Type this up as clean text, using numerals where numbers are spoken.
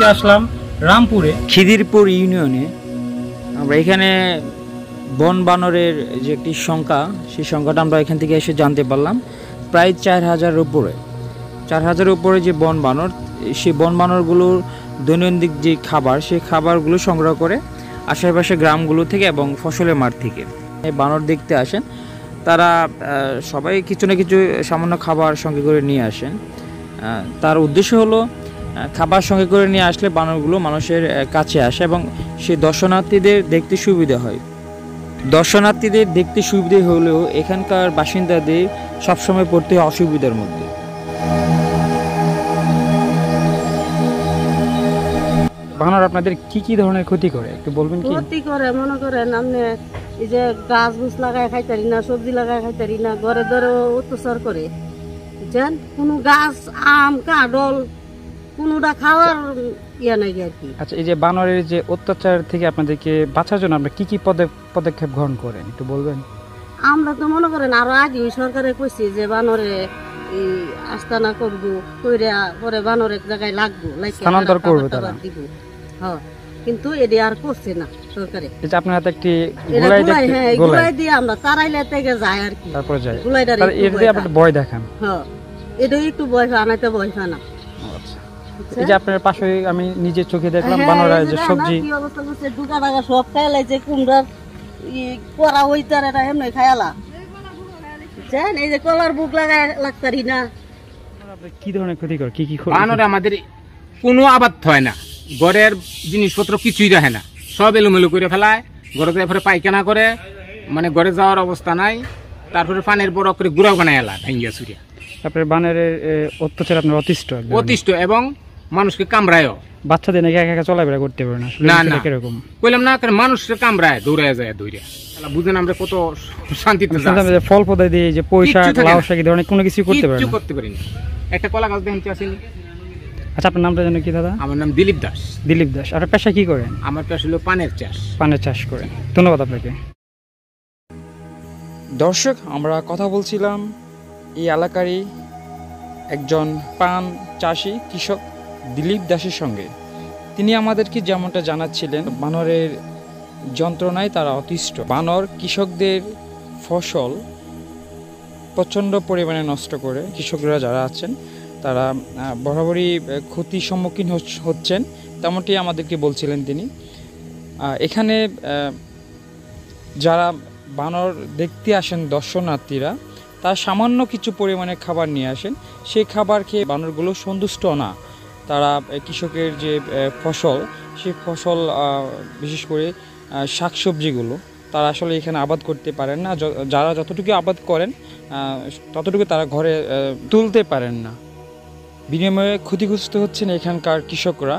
আজকে আসলাম রামপুরে, খিদিরপুর ইউনিয়নে। আমরা এখানে বন বানরের যে একটি সংখ্যা, সেই সংখ্যাটা আমরা এখান থেকে এসে জানতে পারলাম প্রায় 4000-এর উপরে। 4000-এর উপরে যে বন বানর, সেই বন বানরগুলোর দৈনন্দিন যে খাবার, সেই খাবারগুলো সংগ্রহ করে আশেপাশে গ্রামগুলো থেকে এবং ফসলের মাঠ থেকে এই বানর দেখতে আসেন। তারা সবাই কিছু না কিছু সামান্য খাবার সঙ্গে করে নিয়ে আসেন। তার উদ্দেশ্য হলো খাবার সঙ্গে করে নিয়ে আসলে বানরগুলো মানুষের কাছে আসে এবং সেই দর্শনার্থীদের দেখতে সুবিধা হয়। দর্শনার্থীদের দেখতে সুবিধা হলেও এখানকার বাসিন্দাদের সবসময় পড়তে হয় অসুবিধার মধ্যে। বানর আপনাদের কি কি ধরনের ক্ষতি করে একটু বলবেন কি? ক্ষতি করে মনে করেন আপনি এই যে গাছ বুছ লাগায় খাইতারি না, সবজি লাগায় খাইতারি না, ঘরে ধরে অত্যাচার করে, বুঝছেন? কোনো গাছ, আম, কাঁঠাল কোনোটা খাওয়ার ইয়া নাই আর কি। আচ্ছা, এই যে বানরের যে অত্যাচার থেকে আপনাদেরকে বাঁচার জন্য আমরা কি কি পদক্ষেপ গ্রহণ করেন একটু বলবেন? আমরা তো মনে করেন আরো আগে সরকারে কইছি যে বানরে আস্তানা করবো, কইরা পরে বানর এক জায়গায় লাগবো, স্থানান্তর করবে তারা, দিব। হ্যাঁ, কিন্তু এটা আর করছে না সরকারে। এই যে আপনার হাতে একটি গুলাই দিয়ে আমরা তারাইলে থেকে যায় আর কি, তারপরে যায় গুলাইটা এর দিয়ে আপনি ভয় দেখান। হ্যাঁ, এটা একটু ভয় খানাইতে ভয় খানা। এই যে আপনার পাশে আমি নিজের চোখে দেখলাম বানররা যে সবজি কি অবস্থা করছে, দুটা টাকা সব খাইলাই, যে কুমড়ার করা হইতার এটা এমনি খায়ালা, বুঝছেন? এই যে কলার বুক লাগায় লাগতারি না। কি ধরনের ক্ষতি করে, কি কি বানরে আমাদের কোনো আবাদ হয় না, ঘরের জিনিসপত্র কিছুই রাখে না, সব এলোমেলো করে ফেলায়, ঘরে তারপরে পায়খানা করে, মানে ঘরে যাওয়ার অবস্থা নাই, তারপরে পানের বড় করে গুড়াও বানায় এলা ভাঙ্গিয়া চুরিয়া। তারপরে বানরের অত্যাচার আপনার অতিষ্ঠ এবং মানুষকে কামড়ায়ও। বাচ্চাদের নাকি একা একা চলাফেরা করতে পারে না, না না কিরকম কইলাম না, মানুষকে কামড়ায়, দৌড়ায় যায় দৌড়িয়া। বুঝেন আমরা কত শান্তিতে ফল পদা দিয়ে যে পয়সা লাউ শাক ধরনের কোনো কিছু করতে পারে না, করতে পারি না। একটা কলা গাছ দেখতে আসেনি। আচ্ছা, আপনার নামটা জানো কি দাদা? আমার নাম দিলীপ দাস। দিলীপ দাস। আপনার পেশা কি করেন? আমার পেশা হলো পানের চাষ। পানের চাষ করেন। ধন্যবাদ আপনাকে। দর্শক, আমরা কথা বলছিলাম এই এলাকারই একজন পান চাষি কৃষক দিলীপ দাসের সঙ্গে। তিনি আমাদেরকে যেমনটা জানাচ্ছিলেন, বানরের যন্ত্রণায় তারা অতিষ্ঠ। বানর কৃষকদের ফসল প্রচণ্ড পরিমাণে নষ্ট করে। কৃষকরা যারা আছেন তারা বরাবরই ক্ষতির সম্মুখীন হচ্ছেন, তেমনটি আমাদেরকে বলছিলেন তিনি। এখানে যারা বানর দেখতে আসেন দর্শনার্থীরা, তারা সামান্য কিছু পরিমাণে খাবার নিয়ে আসেন। সেই খাবার খেয়ে বানরগুলো সন্তুষ্ট না। তারা কৃষকের যে ফসল, সেই ফসল বিশেষ করে শাকসবজিগুলো তারা আসলে এখানে আবাদ করতে পারেন না। যারা যতটুকু আবাদ করেন ততটুকু তারা ঘরে তুলতে পারেন না। বিনিময়ে ক্ষতিগ্রস্ত হচ্ছেন এখানকার কৃষকরা।